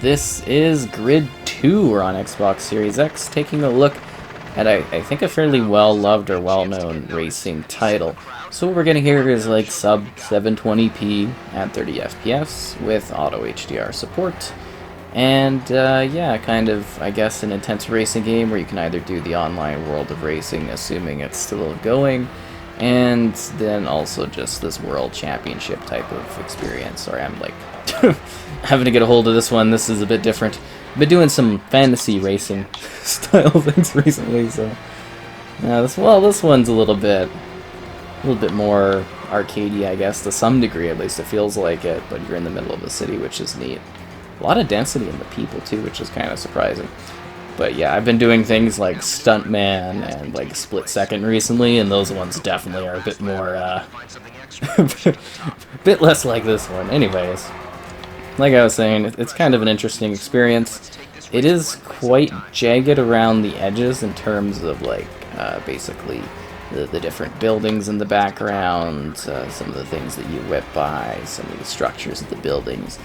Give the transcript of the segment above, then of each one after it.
This is Grid 2 on Xbox Series X, taking a look at, I think, a fairly well-loved or well-known racing title. So what we're getting here is like sub 720p at 30 FPS with auto HDR support. And yeah, kind of, I guess, an intense racing game where you can either do the online world of racing, assuming it's still going, and then also just this world championship type of experience. Sorry, I'm like having to get a hold of this one. This is a bit different. I've been doing some fantasy racing style things recently, so yeah, this one's a little bit more arcadey, I guess, to some degree at least. It feels like it, but you're in the middle of the city, which is neat. A lot of density in the people too, which is kind of surprising. But yeah, I've been doing things like Stuntman and like Split Second recently, and those ones definitely are a bit more, a bit less like this one. Anyways, like I was saying, it's kind of an interesting experience. It is quite jagged around the edges in terms of like basically the different buildings in the background, some of the things that you whip by, some of the structures of the buildings.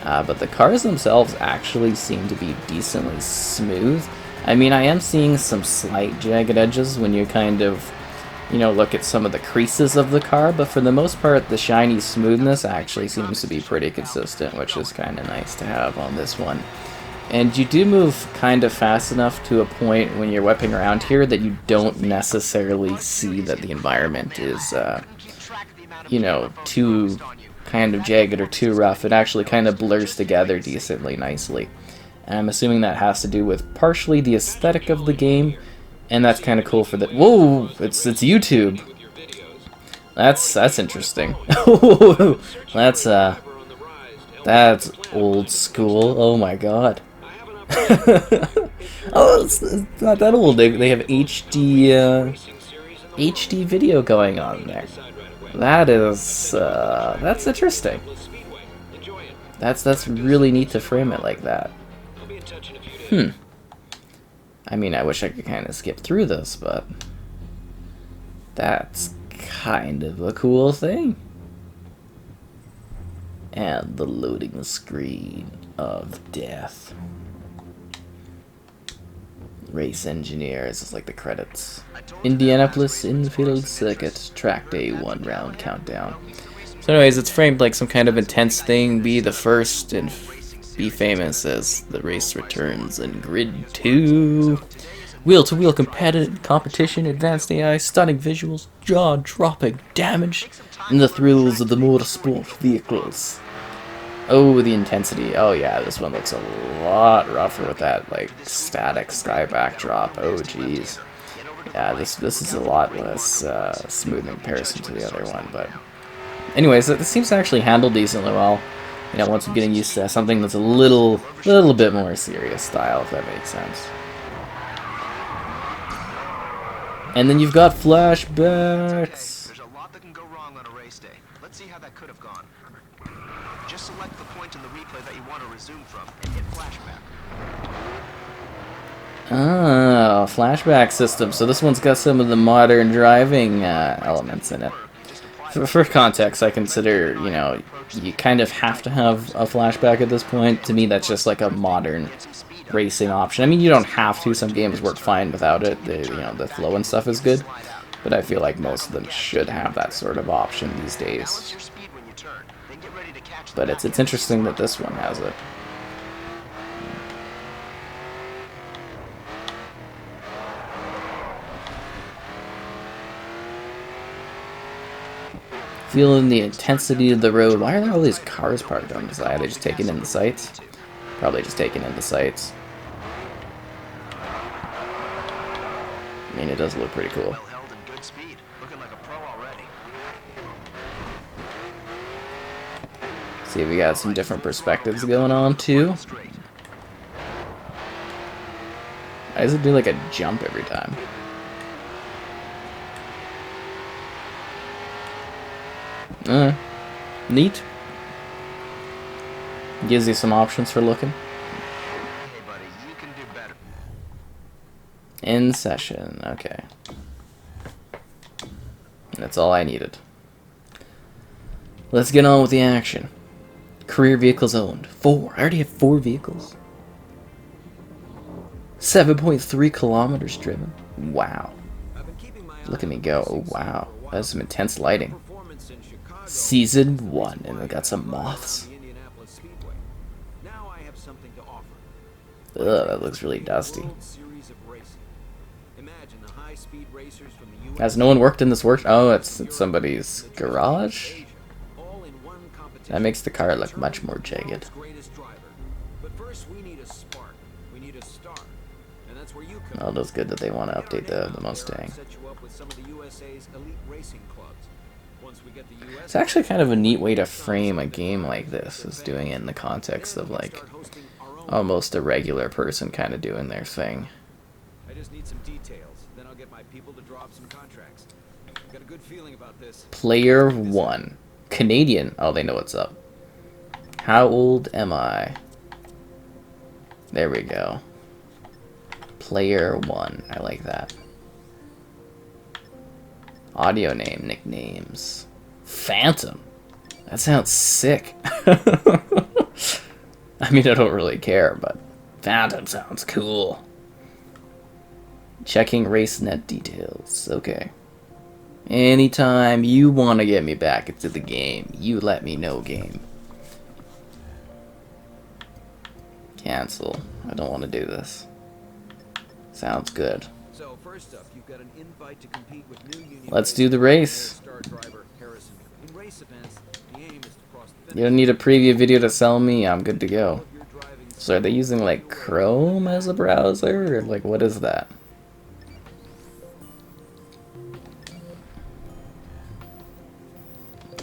But the cars themselves actually seem to be decently smooth. I mean, I am seeing some slight jagged edges when you kind of, you know, look at some of the creases of the car, but for the most part, the shiny smoothness actually seems to be pretty consistent, which is kind of nice to have on this one. And you do move kind of fast enough to a point when you're whipping around here that you don't necessarily see that the environment is, you know, too kind of jagged or too rough. It actually kind of blurs together decently nicely. And I'm assuming that has to do with partially the aesthetic of the game, and that's kind of cool for the— whoa, it's YouTube. That's interesting. That's old school. Oh my god. Oh, it's not that old. They have HD video going on there. That is, that's interesting. That's really neat to frame it like that. I mean, I wish I could kind of skip through this, but that's kind of a cool thing. And the loading screen of death. Race engineers is like the credits. Indianapolis Infield Circuit, track day 1 round countdown. So anyways, it's framed like some kind of intense thing. Be the first and be famous as the race returns in Grid 2. Wheel-to-wheel competition, advanced AI, stunning visuals, jaw-dropping damage, and the thrills of the motorsport vehicles. Oh, the intensity. Oh yeah, this one looks a lot rougher with that like static sky backdrop. Oh geez. Yeah, this is a lot less smooth in comparison to the other one, but anyways, this seems to actually handle decently well. You know, once I'm getting used to something that's a little bit more serious style, if that makes sense. And then you've got flashbacks. There's a lot that can go wrong on a race day. Let's see how that could have gone. Just select the point in the replay that you want to resume from and hit flashback. Ah, flashback system. So this one's got some of the modern driving elements in it. For context, I consider, you know, you kind of have to have a flashback at this point. To me, that's just like a modern racing option. I mean, you don't have to. Some games work fine without it. You know, the flow and stuff is good. But I feel like most of them should have that sort of option these days. But it's interesting that this one has it. Feeling the intensity of the road. Why are there all these cars parked on the side? Are they just taking in the sights? Probably just taking in the sights. I mean, it does look pretty cool. See, we got some different perspectives going on too. Why does it do like a jump every time? Neat. Gives you some options for looking. Hey buddy, you can do better. In session, okay. That's all I needed. Let's get on with the action. Career vehicles owned. 4. I already have 4 vehicles. 7.3 kilometers driven. Wow. Look at me go. Oh, wow. That's some intense lighting. Season 1. And we got some moths. Ugh, that looks really dusty. Has no one worked in this work? Oh, it's somebody's garage? That makes the car look much more jagged. Oh, that's good that they want to update the Mustang. It's actually kind of a neat way to frame a game like this, is doing it in the context of like almost a regular person kind of doing their thing. I just need some details, then I'll get my people to drop some contracts. Got a good feeling about this. Player 1. Canadian. Oh, they know what's up. How old am I? There we go. Player 1. I like that. Audio name, nicknames. Phantom. That sounds sick. I mean, I don't really care, but Phantom sounds cool. Checking race net details. Okay. Anytime you want to get me back into the game, you let me know, game. Cancel. I don't want to do this. Sounds good. So first up, you've got an invite to compete with new union. Let's do the race. In race events, the aim is to cross the You don't need a preview video to sell me. I'm good to go. So are they using like Chrome as a browser, or like what is that?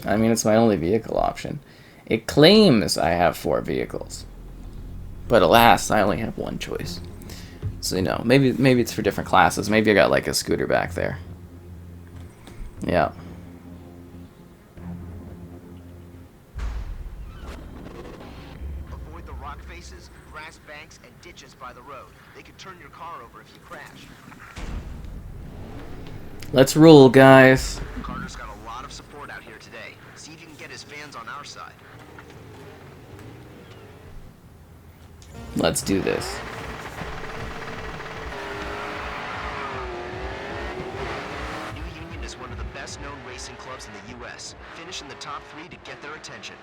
I mean, it's my only vehicle option. It claims I have 4 vehicles, but alas, I only have 1 choice. So, you know, maybe it's for different classes. Maybe I got like a scooter back there. Yeah. Avoid the rock faces, grass banks, and ditches by the road. They could turn your car over if you crash. Let's roll, guys. Carter's got a lot of support out here today. See if you can get his fans on our side. Let's do this. New Union is one of the best-known racing clubs in the U.S. Finish in the top 3 to get their attention.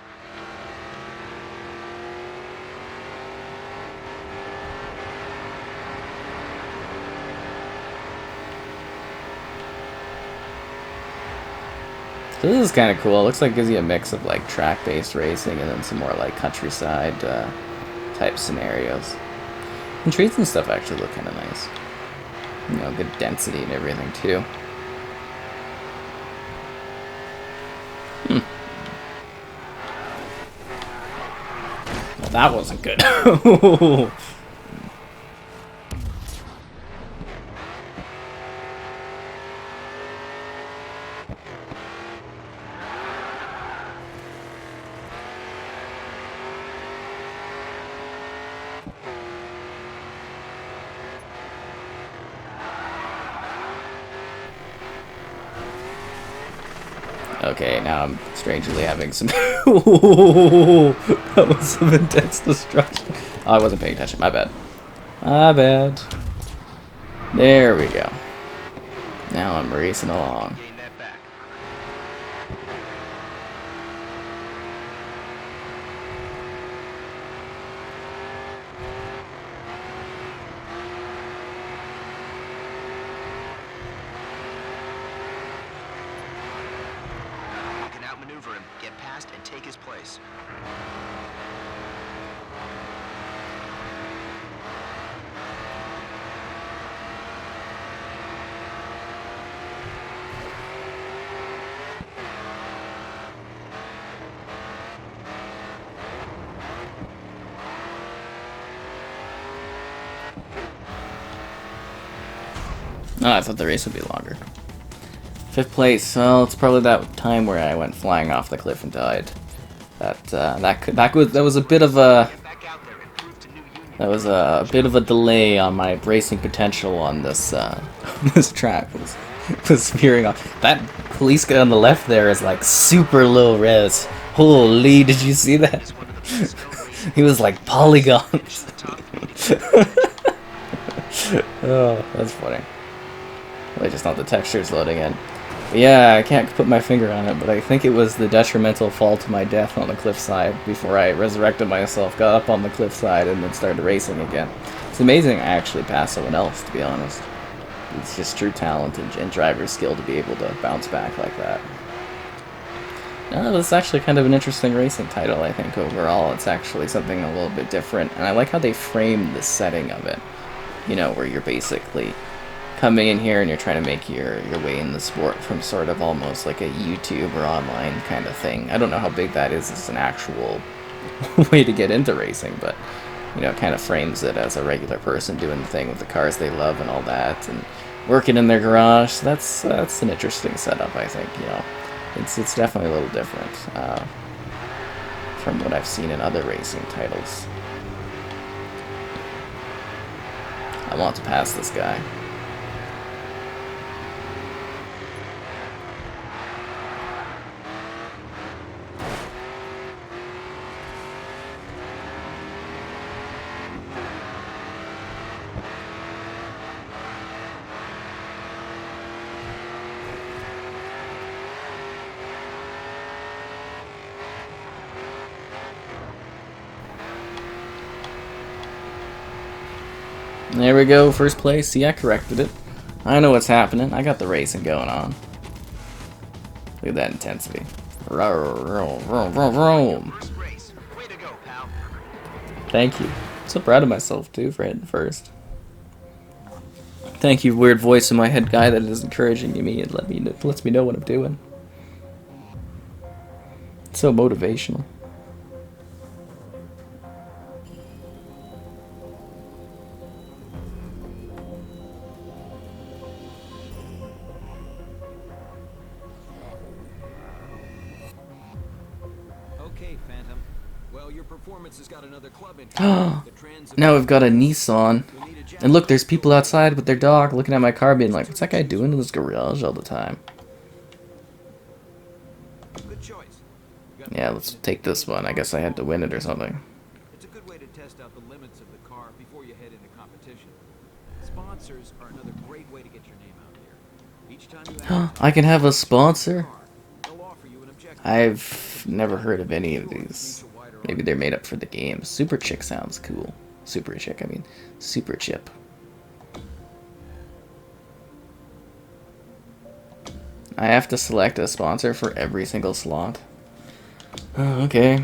So this is kind of cool. It looks like it gives you a mix of like track-based racing and then some more like countryside type scenarios. And trees and stuff actually look kind of nice. You know, good density and everything too. Well, that wasn't good. Okay, now I'm strangely having some... That was some intense destruction. Oh, I wasn't paying attention. My bad. My bad. There we go. Now I'm racing along. Gain that back. You can outmaneuver him, get past, and take his place. Oh, I thought the race would be longer. 5th place. Well, it's probably that time where I went flying off the cliff and died. That was a bit of a delay on my racing potential on this this track. Was veering off. That police guy on the left there is like super low res. Holy, did you see that? He was like polygons. Oh, that's funny. Wait, just not the textures loading in. But yeah, I can't put my finger on it, but I think it was the detrimental fall to my death on the cliffside before I resurrected myself, got up on the cliffside, and then started racing again. It's amazing I actually passed someone else, to be honest. It's just true talent and driver skill to be able to bounce back like that. This is actually kind of an interesting racing title, I think, overall. It's actually something a little bit different, and I like how they framed the setting of it. You know, where you're basically coming in here and you're trying to make your way in the sport from sort of almost like a YouTube or online kind of thing. I don't know how big that is as an actual way to get into racing, but, you know, it kind of frames it as a regular person doing the thing with the cars they love and all that, and working in their garage. So that's an interesting setup, I think, you know. It's definitely a little different from what I've seen in other racing titles. I want to pass this guy. There we go, first place. See, I corrected it. I know what's happening. I got the racing going on. Look at that intensity. Thank you. I'm so proud of myself, too, for hitting first. Thank you, weird voice in my head guy that is encouraging me and lets me know what I'm doing. It's so motivational. Now we've got a Nissan. And look, there's people outside with their dog looking at my car being like, what's that guy doing in his garage all the time? Yeah, let's take this one. I guess I had to win it or something. It's a good way to test out the limits of the car before you head into competition. Sponsors are another great way to get your name out there. Each time you I can have a sponsor? they'll offer you an objective. I've never heard of any of these. Maybe they're made up for the game. Super Chick sounds cool. Super Chick, I mean. Super Chip. I have to select a sponsor for every single slot. Oh, okay.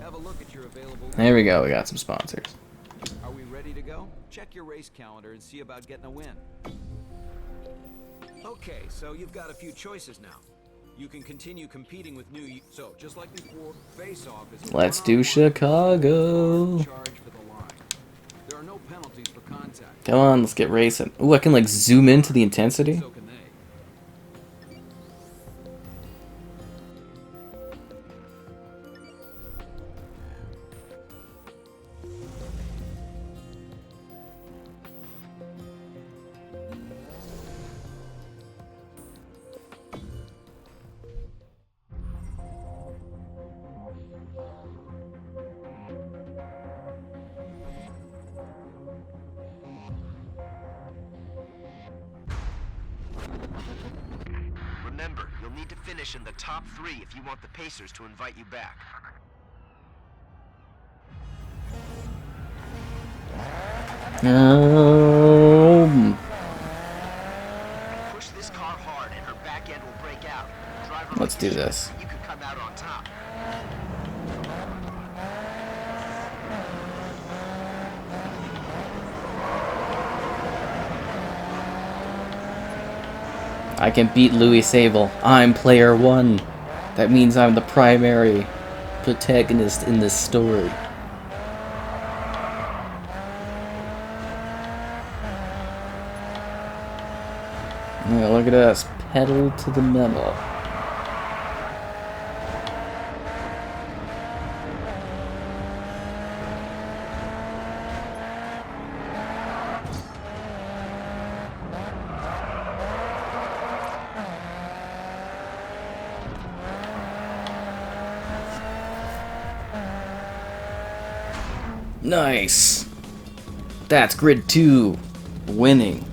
Have a look at your available. There we go, we got some sponsors. Are we ready to go? Check your race calendar and see about getting a win. Okay, so you've got a few choices now. You can continue competing with new. So just like before, face-off is. Let's do Chicago. Charge for the line. There are no penalties for contact. Come on, let's get racing. Ooh, I can like zoom into the intensity. So can they. Remember, you'll need to finish in the top 3 if you want the Pacers to invite you back. Push this car hard and her back end will break out. Driver Let's do this. You could come out on top. I can beat Louis Sable. I'm player 1. That means I'm the primary protagonist in this story. Yeah, look at us. Pedal to the metal. Nice. That's grid 2. Winning.